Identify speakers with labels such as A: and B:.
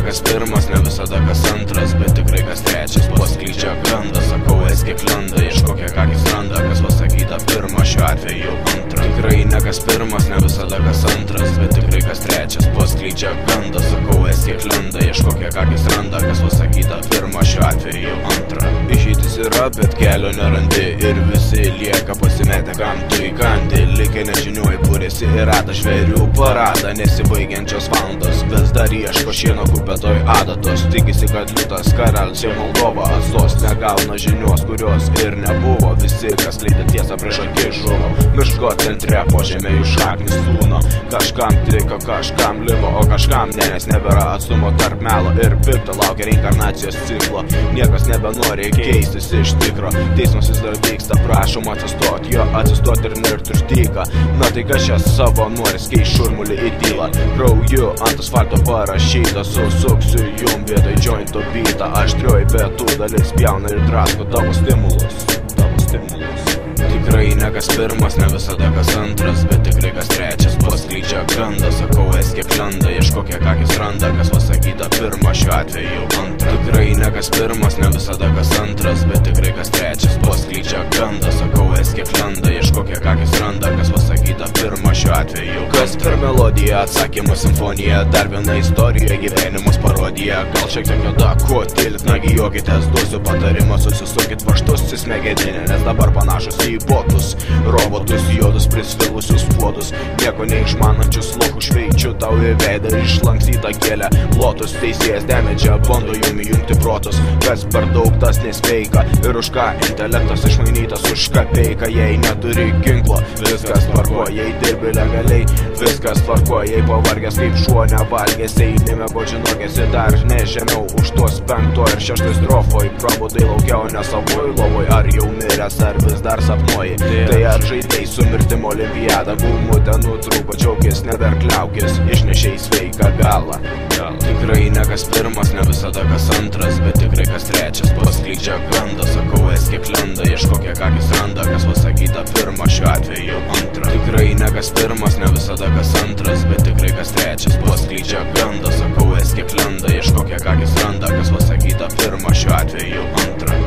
A: kas pirmas, ne visada kas antras, bet tikrai kas trečias. Paskleidžia gandą, sakau, kiek lenda, ieškok kiek akis randa, kas pasakyta pirma, šiuo atveju antra. Tikrai ne kas pirmas, ne visada kas antras, bet tikrai kas trečias. Paskleidžia gandą, sakau, kiek lenda, ieškok kiek akis randa, kas pasakyta pirma, šiuo atveju antra. Išeitis yra, bet kelio nerandi ir visi lieka pasimetę, kam tu įkandi. Likę nežiniuoj, būrėsi į ratą žvėrių paradą, nesibaigiančios valandos vis dar ieško šieno kupetoj adatos. Tikisi, kad liūtas karalius į Moldovą atstos, negauna žinios, kurios ir nebuvo. Visi, kas skleidė tiesą prieš akį žuvo. Miško centre po žemė jų šaknis sūno. Kažkam tiko, kažkam liko, o kažkam ne, nes nebėra atstumo tarp melo ir pikto. Laukia reinkarnacijos ciklo, niekas nebenori keistis iš tikro. Teismas vis dar vyksta, prašom atsistot, jo atsistot ir nirt už dyką. Na tai kas čia savo noris keis šurmulį į tylą. Krauju ant asfalto parašyta, susuksiu jum vietoj jointo beatą. Aštrioji betų dalis pjauna ir drasko tavo stimulus. Tikrai ne kas pirmas, ne visada kas antras, bet tikrai kas trečias. Paskleidžia gandą, sakau, kiek lenda, ieškok kiek akis randa, kas pasakyta pirma, šiuo atveju antra. Tikrai ne kas pirmas, ne visada kas antras, bet tikrai kas trečias. Paskleidžia gandą, sakau, kiek lenda, ieškok kiek akis randa, kas pasakyta pirma, šiuo atveju. Kas per melodiją, atsakymų simfonija, dar viena istorija, gyvenimus parodija. Gal šiek tiek juoda, kuo tylit, nagi juokitės, duosiu patarimą, susisukit vaštus į smegeninę, nes dabar panašus į botus, robotus, juodus prisvilusius puodus, nieko neišmanančius lochų šveičiu tau į veidą išlankstytą gėlę. Lotus teisėjas demedžia, bando jum įjungti protus, kas per daug tas nesveika ir už ką intelektas išmainytas už kapeiką. Jei neturi ginklo, viskas tvarko, jei dirbi legaliai, viskas tvarko, jei pavargęs kaip šuo nevalgęs, eini miegot žinokėsi dar nežemiau už tuos 5 ir 6 strofoj. Prabudai laukia, o ne savoj lovoj, ar jau miręs, ar vis dar sapnuoji. Tai ar žaidėjai su mirtim olimpiadą, gumutę nutrūko, džiaugės, neverkliaukės, išnešėjai sveiką galą. Tikrai ne kas pirmas, ne visada kas antras, bet tikrai kas trečias. Paskleidžia gandą, sakau, kiek lenda, ieškok kiek akis randa, kas pasakyta pirma, šiuo atveju antra. Tikrai ne kas pirmas, ne visada kas antras, bet tikrai kas trečias. Paskleidžia gandą, sakau, kiek lenda, ieškok kiek akis randa, kas pasakyta pirma, šiuo atveju antra.